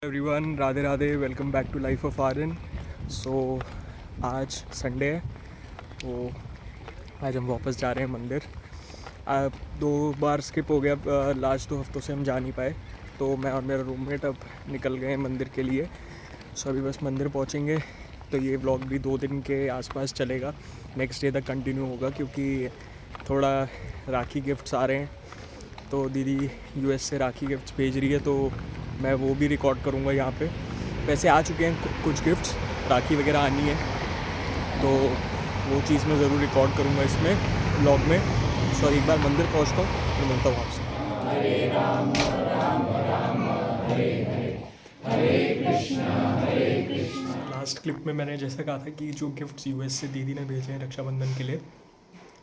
Everyone, Radhe Radhe. Welcome back to life of Aryan. So आज Sunday है, तो आज हम वापस जा रहे हैं मंदिर। 2 बार स्किप हो गया, लास्ट 2 हफ्तों से हम जा नहीं पाए, तो मैं और मेरा रूममेट अब निकल गए मंदिर के लिए। सो अभी बस मंदिर पहुंचेंगे, तो ये व्लॉग भी 2 दिन के आसपास चलेगा, नेक्स्ट डे तक कंटिन्यू होगा, क्योंकि थोड़ा राखी गिफ्ट्स आ रहे हैं। तो दीदी यूएस से राखी गिफ्ट्स भेज रही है, तो मैं वो भी रिकॉर्ड करूँगा यहाँ पे। वैसे आ चुके हैं कुछ गिफ्ट्स, राखी वगैरह आनी है, तो वो चीज़ मैं ज़रूर रिकॉर्ड करूँगा इसमें व्लॉग में। सो एक बार मंदिर पहुँचता हूँ, तो मिलता हूँ आपसे। हरे राम राम राम हरे हरे, हरे कृष्णा। लास्ट क्लिप में मैंने जैसा कहा था कि जो गिफ्ट्स यूएस से दीदी ने भेजे हैं रक्षाबंधन के लिए,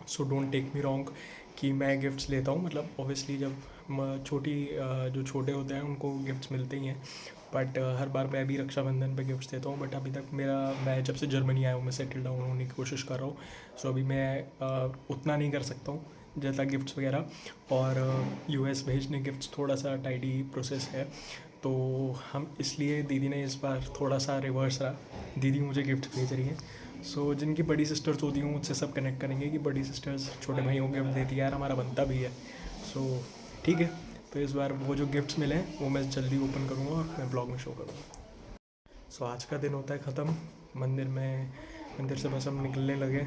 so don't take me wrong कि मैं गिफ्ट्स लेता हूँ। मतलब ऑब्वियसली जब जो छोटे होते हैं उनको गिफ्ट्स मिलते ही हैं, बट हर बार मैं भी रक्षाबंधन पे गिफ्ट्स देता हूँ। बट अभी तक मैं जब से जर्मनी आया हूँ, मैं सेटल डाउन होने की कोशिश कर रहा हूँ। सो अभी मैं उतना नहीं कर सकता हूँ जैसा गिफ्ट्स वगैरह, और यूएस भेजने गिफ्ट्स थोड़ा सा टाइडी प्रोसेस है, तो हम इसलिए दीदी ने इस बार थोड़ा सा रिवर्स रहा, दीदी मुझे गिफ्ट भेज रही हैं। सो जिनकी बड़ी सिस्टर्स होती हैं मुझसे सब कनेक्ट करेंगे कि बड़ी सिस्टर्स छोटे भाइयों को गिफ्ट देती है, यार हमारा बनता भी है। सो ठीक है, तो इस बार वो जो गिफ्ट्स मिले हैं वो मैं जल्दी ओपन करूँगा और मैं ब्लॉग में शो करूँगा। सो आज का दिन होता है ख़त्म मंदिर से बस हम निकलने लगे।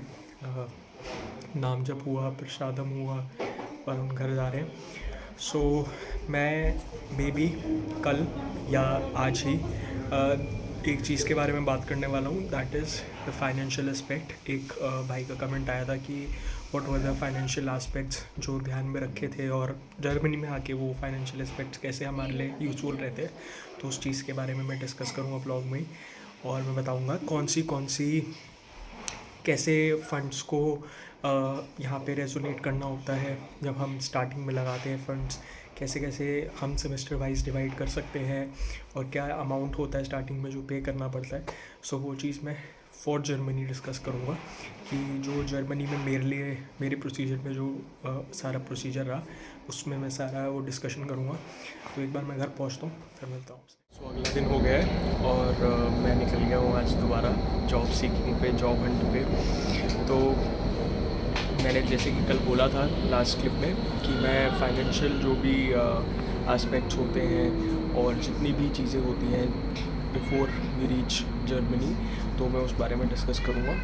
नाम जप हुआ, प्रसादम हुआ और हम घर जा रहे हैं। सो मैं मे बी कल या आज ही एक चीज़ के बारे में बात करने वाला हूँ, that is the financial aspect. एक भाई का कमेंट आया था कि what were the financial aspects जो ध्यान में रखे थे, और जर्मनी में आके वो फाइनेंशियल एस्पेक्ट्स कैसे हमारे लिए यूज़फुल रहते हैं। तो उस चीज़ के बारे में मैं डिस्कस करूँगा व्लॉग में ही, और मैं बताऊँगा कौन सी कैसे फ़ंड्स को यहाँ पे रेजोनेट करना होता है जब हम स्टार्टिंग में लगाते हैं फ़ंड्स, कैसे हम सेमेस्टर वाइज डिवाइड कर सकते हैं, और क्या अमाउंट होता है स्टार्टिंग में जो पे करना पड़ता है। सो वो चीज़ मैं फॉर जर्मनी डिस्कस करूँगा कि जो जर्मनी में मेरे प्रोसीजर में जो सारा प्रोसीजर रहा, उसमें मैं सारा वो डिस्कशन करूँगा। तो एक बार मैं घर पहुँचता हूँ, फिर मिलता हूँ। सो अगला दिन हो गया है और मैं निकल गया हूँ आज दोबारा जॉब सीकिंग पे, जॉब हंट पे। तो मैंने जैसे कि कल बोला था लास्ट क्लिप में कि मैं फाइनेंशियल जो भी एस्पेक्ट्स होते हैं और जितनी भी चीज़ें होती हैं बिफोर वी रीच जर्मनी, तो मैं उस बारे में डिस्कस करूँगा।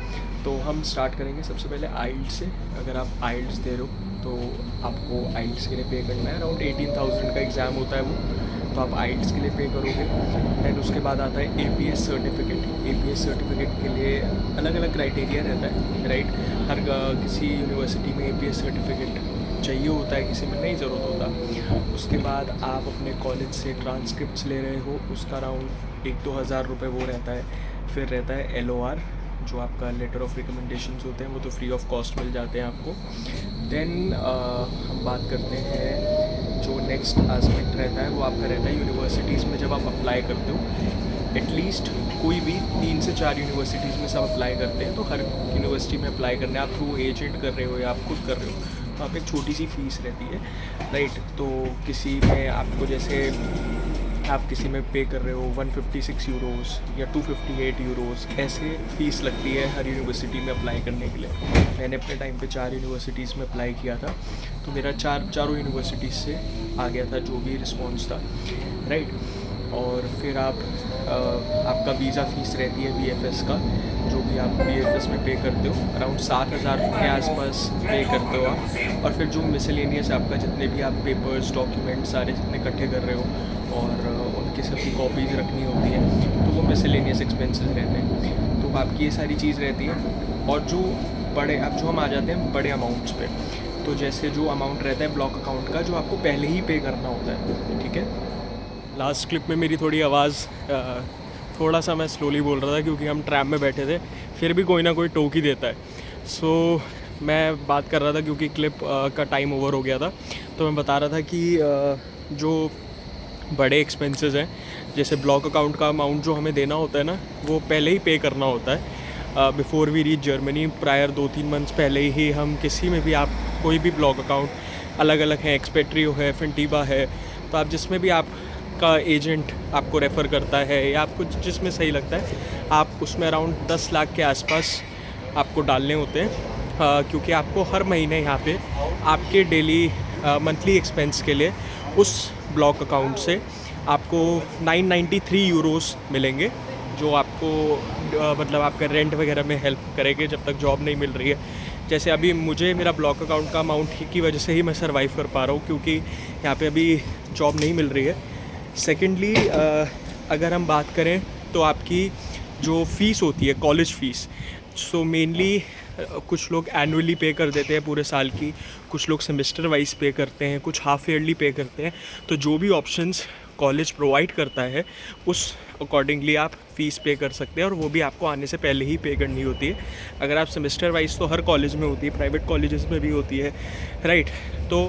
तो हम स्टार्ट करेंगे सबसे पहले आइल्स से। अगर आप आइल्स दे रहे हो तो आपको आइल्स के लिए पे करना है, अराउंड 18,000 का एग्ज़ाम होता है वो, तो आप आइल्स के लिए पे करोगे। दैन उसके बाद आता है एपीएस सर्टिफिकेट। एपीएस सर्टिफिकेट के लिए अलग अलग क्राइटेरिया रहता है, राइट। हर किसी यूनिवर्सिटी में एपीएस सर्टिफिकेट चाहिए होता है, किसी में नहीं ज़रूरत होता। उसके बाद आप अपने कॉलेज से ट्रांसक्रिप्ट्स ले रहे हो, उसका अराउंड 1-2 हज़ार रुपये वो रहता है। फिर रहता है एलओआर, जो आपका लेटर ऑफ रिकमेंडेशंस होते हैं, वो तो फ्री ऑफ कॉस्ट मिल जाते हैं आपको। देन हम बात करते हैं जो नेक्स्ट एस्पेक्ट रहता है, वो आपका रहता है यूनिवर्सिटीज़ में जब आप अप्लाई करते हो। एटलीस्ट कोई भी 3 से 4 यूनिवर्सिटीज़ में सब अप्लाई करते हैं, तो हर यूनिवर्सिटी में अप्लाई करने आप थ्रू एजेंट कर रहे हो या आप खुद कर रहे हो, तो आप एक छोटी सी फ़ीस रहती है, राइट। तो किसी में आपको जैसे आप किसी में पे कर रहे हो 156 यूरोज़ या 258 यूरोज़, ऐसे फ़ीस लगती है हर यूनिवर्सिटी में अप्लाई करने के लिए। मैंने अपने टाइम पे 4 यूनिवर्सिटीज़ में अप्लाई किया था, तो मेरा चारों यूनिवर्सिटीज़ से आ गया था जो भी रिस्पॉन्स था, राइट। और फिर आपका वीज़ा फ़ीस रहती है वीएफएस का, जो भी आप वीएफएस में पे करते हो, अराउंड 7,000 के आसपास पे करते हो आप। और फिर जो मिसलेनियस आपका जितने भी आप पेपर्स, डॉक्यूमेंट सारे जितने इकट्ठे कर रहे हो और उनकी सबकी कॉपीज़ रखनी होती है, तो वो मिसलेनियस एक्सपेंसेस रहते हैं। तो आपकी ये सारी चीज़ रहती है। और जो हम आ जाते हैं बड़े अमाउंट्स पे, तो जैसे जो अमाउंट रहता है ब्लॉक अकाउंट का, जो आपको पहले ही पे करना होता है, ठीक है। लास्ट क्लिप में मेरी थोड़ी आवाज़ थोड़ा सा मैं स्लोली बोल रहा था क्योंकि हम ट्रैम में बैठे थे, फिर भी कोई ना कोई टोक ही देता है। सो मैं बात कर रहा था क्योंकि क्लिप का टाइम ओवर हो गया था, तो मैं बता रहा था कि जो बड़े एक्सपेंसेस हैं, जैसे ब्लॉक अकाउंट का अमाउंट जो हमें देना होता है ना, वो पहले ही पे करना होता है before we reach Germany. Prior 2-3 months पहले ही हम किसी में भी, आप कोई भी ब्लॉक अकाउंट अलग अलग हैं, एक्सपेट्रियो है, फिंटीबा है, तो आप जिसमें भी आप का एजेंट आपको रेफ़र करता है या आपको जिसमें सही लगता है, आप उसमें अराउंड 10 लाख के आसपास आपको डालने होते हैं, क्योंकि आपको हर महीने यहाँ पे आपके डेली मंथली एक्सपेंस के लिए उस ब्लॉक अकाउंट से आपको 993 यूरोस मिलेंगे, जो आपको मतलब आपका रेंट वगैरह में हेल्प करेंगे जब तक जॉब नहीं मिल रही है। जैसे अभी मुझे मेरा ब्लॉक अकाउंट का अमाउंट की वजह से ही मैं सर्वाइव कर पा रहा हूँ, क्योंकि यहाँ पे अभी जॉब नहीं मिल रही है। सेकेंडली, अगर हम बात करें तो आपकी जो फ़ीस होती है, कॉलेज फ़ीस, सो मेनली कुछ लोग एनुअली पे कर देते हैं पूरे साल की, कुछ लोग सेमेस्टर वाइज पे करते हैं, कुछ हाफ ईयरली पे करते हैं। तो जो भी ऑप्शंस कॉलेज प्रोवाइड करता है उस अकॉर्डिंगली आप फ़ीस पे कर सकते हैं, और वो भी आपको आने से पहले ही पे करनी होती है। अगर आप सेमेस्टर वाइज, तो हर कॉलेज में होती है, प्राइवेट कॉलेजेस में भी होती है, राइट। तो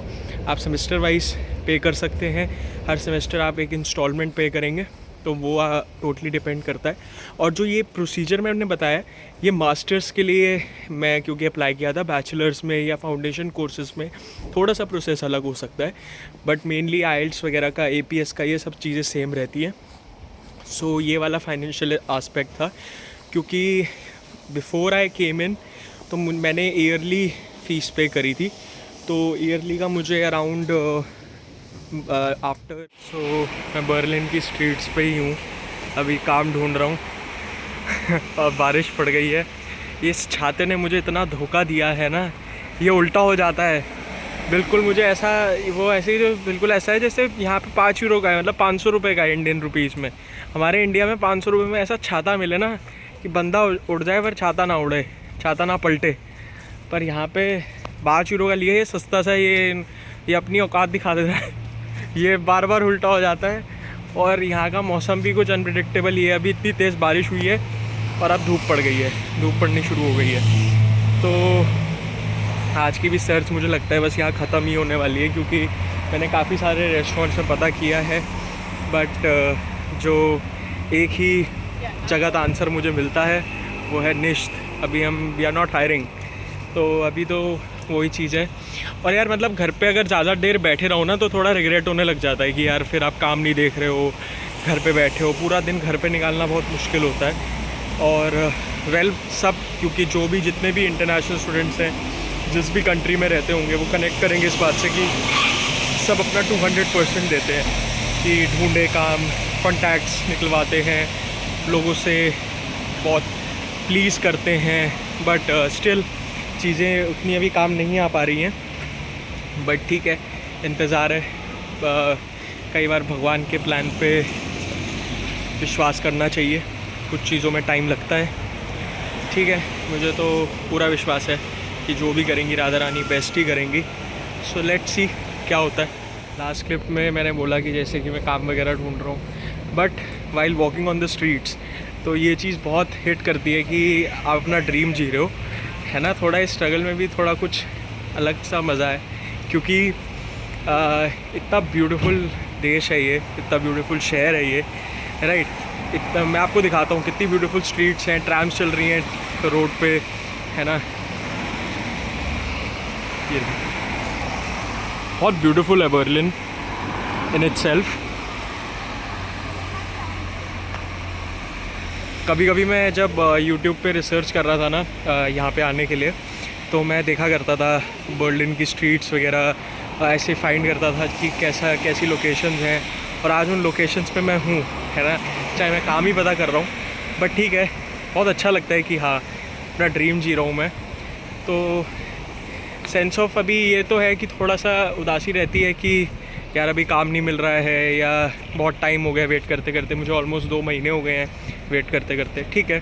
आप सेमेस्टर वाइज पे कर सकते हैं, हर सेमेस्टर आप एक इंस्टॉलमेंट पे करेंगे, तो वो टोटली डिपेंड करता है। और जो ये प्रोसीजर मैंने बताया, ये मास्टर्स के लिए मैं क्योंकि अप्लाई किया था, बैचलर्स में या फाउंडेशन कोर्सेज़ में थोड़ा सा प्रोसेस अलग हो सकता है, बट मेनली आइल्स वगैरह का, APS का, ये सब चीज़ें सेम रहती हैं। सो ये वाला फाइनेंशियल आस्पेक्ट था, क्योंकि बिफोर आई केम इन तो मैंने ईयरली फ़ीस पे करी थी, तो ईयरली का मुझे अराउंड आफ्टर, सो मैं बर्लिन की स्ट्रीट्स पे ही हूँ, अभी काम ढूंढ रहा हूँ और बारिश पड़ गई है। इस छाते ने मुझे इतना धोखा दिया है ना, ये उल्टा हो जाता है बिल्कुल। मुझे ऐसा, वो ऐसे ही जो बिल्कुल ऐसा है जैसे यहाँ पे 5 यूरो का है, मतलब 500 रुपये का है इंडियन रुपीज़ में। हमारे इंडिया में 500 रुपये में ऐसा छाता मिले ना कि बंदा उड़ जाए पर छाता ना उड़े, छाता ना पलटे। पर यहाँ पे 5 यूरो का लिए ये सस्ता सा, ये अपनी औकात दिखा देता है। ये बार बार उल्टा हो जाता है। और यहाँ का मौसम भी कुछ अनप्रिडिक्टेबल ही है। अभी इतनी तेज़ बारिश हुई है और अब धूप पड़ गई है, धूप पड़नी शुरू हो गई है। तो आज की भी सर्च मुझे लगता है बस यहाँ ख़त्म ही होने वाली है, क्योंकि मैंने काफ़ी सारे रेस्टोरेंट्स में पता किया है, बट जो एक ही जगह का आंसर मुझे मिलता है वो है निश्त। अभी वी आर नॉट हायरिंग, तो अभी तो वही चीज़ है। और यार मतलब घर पे अगर ज़्यादा देर बैठे रहो ना तो थोड़ा रिग्रेट होने लग जाता है कि यार फिर आप काम नहीं देख रहे हो, घर पे बैठे हो, पूरा दिन घर पे निकालना बहुत मुश्किल होता है। और सब, क्योंकि जो भी जितने भी इंटरनेशनल स्टूडेंट्स हैं जिस भी कंट्री में रहते होंगे वो कनेक्ट करेंगे इस बात से कि सब अपना 200% देते हैं कि ढूंढे काम, कॉन्टैक्ट्स निकलवाते हैं, लोगों से बहुत प्लीज़ करते हैं, बट स्टिल चीज़ें उतनी अभी काम नहीं आ पा रही हैं। बट ठीक है, इंतज़ार है। कई बार भगवान के प्लान पे विश्वास करना चाहिए, कुछ चीज़ों में टाइम लगता है। ठीक है, मुझे तो पूरा विश्वास है कि जो भी करेंगी राधा रानी बेस्ट ही करेंगी। सो लेट्स सी क्या होता है। लास्ट क्लिप में मैंने बोला कि जैसे कि मैं काम वगैरह ढूंढ रहा हूँ, but while walking on the streets तो ये चीज़ बहुत हिट करती है कि आप अपना ड्रीम जी रहे हो, है ना। थोड़ा इस स्ट्रगल में भी थोड़ा कुछ अलग सा मज़ा है, क्योंकि इतना ब्यूटीफुल देश है ये, इतना ब्यूटीफुल शहर है ये, राइट। इतना मैं आपको दिखाता हूँ कितनी ब्यूटीफुल स्ट्रीट्स हैं, ट्रैम्स चल रही हैं रोड पे, है ना। ये बहुत ब्यूटीफुल है बर्लिन इन इटसेल्फ। कभी कभी मैं जब यूट्यूब पे रिसर्च कर रहा था ना यहाँ पे आने के लिए, तो मैं देखा करता था बर्लिन की स्ट्रीट्स वगैरह, ऐसे फाइंड करता था कि कैसी लोकेशंस हैं, और आज उन लोकेशंस पे मैं हूँ, है ना। चाहे मैं काम ही पता कर रहा हूँ, बट ठीक है, बहुत अच्छा लगता है कि हाँ अपना ड्रीम जी रहा हूँ मैं। तो सेंस ऑफ अभी ये तो है कि थोड़ा सा उदासी रहती है कि यार अभी काम नहीं मिल रहा है, या बहुत टाइम हो गया वेट करते करते, मुझे ऑलमोस्ट 2 महीने हो गए हैं वेट करते करते, ठीक है।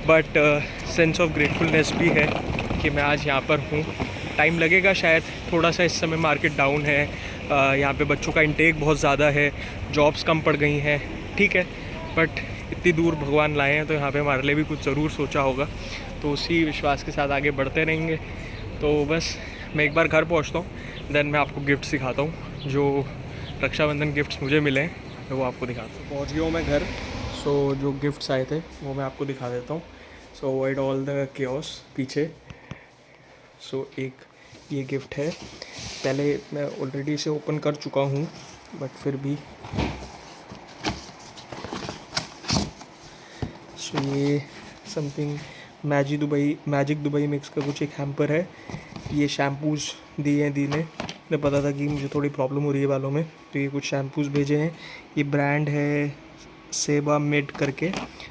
बट सेंस ऑफ ग्रेटफुलनेस भी है कि मैं आज यहाँ पर हूँ। टाइम लगेगा शायद थोड़ा सा, इस समय मार्केट डाउन है, यहाँ पे बच्चों का इंटेक बहुत ज़्यादा है, जॉब्स कम पड़ गई हैं, ठीक है। बट इतनी दूर भगवान लाए हैं तो यहाँ पे हमारे लिए भी कुछ ज़रूर सोचा होगा, तो उसी विश्वास के साथ आगे बढ़ते रहेंगे। तो बस मैं एक बार घर पहुँचता हूँ, देन मैं आपको गिफ्ट दिखाता हूँ, जो रक्षाबंधन गिफ्ट्स मुझे मिले हैं वो आपको दिखाता हूँ। पहुँच गया हूँ मैं घर। सो जो गिफ्ट्स आए थे वो मैं आपको दिखा देता हूँ। सो अवॉइड ऑल द केओस पीछे। सो एक ये गिफ्ट है, पहले मैं ऑलरेडी इसे ओपन कर चुका हूँ, बट फिर भी सो ये समथिंग मैजिक दुबई मिक्स का कुछ एक हैम्पर है। ये शैम्पूज़ दिए हैं दी ने पता था कि मुझे थोड़ी प्रॉब्लम हो रही है बालों में, तो ये कुछ शैम्पूज़ भेजे हैं। ये ब्रांड है सेबा मेड करके।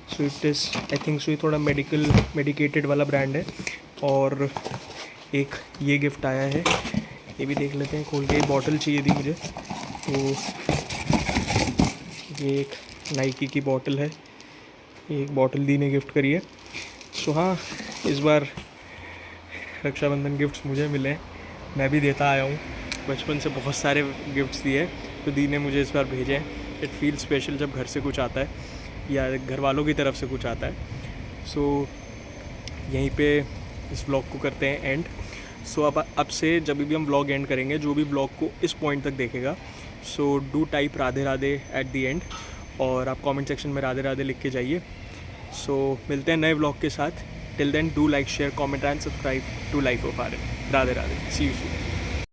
So it is I think so ये थोड़ा मेडिकेटेड वाला ब्रांड है। और एक ये गिफ्ट आया है, ये भी देख लेते हैं खोल के। बॉटल चाहिए थी मुझे, तो ये एक नाइकी की बॉटल है, ये एक बॉटल दी ने गिफ्ट करी है। सो हाँ, इस बार रक्षाबंधन गिफ्ट्स मुझे मिले हैं, मैं भी देता आया हूँ। बचपन से बहुत सारे गिफ्ट्स दिए, तो दी ने मुझे इस बार भेजे हैं। इट फील स्पेशल जब घर से कुछ आता है या घर वालों की तरफ से कुछ आता है। सो यहीं पे इस व्लॉग को करते हैं एंड। सो अब से जब भी हम व्लॉग एंड करेंगे, जो भी व्लॉग को इस पॉइंट तक देखेगा, so do type Radhe Radhe at the and, और आप कमेंट सेक्शन में राधे राधे लिख के जाइए। सो मिलते हैं नए व्लॉग के साथ। Till then do like share comment and subscribe to life of Aryan. Radhe Radhe, see you soon.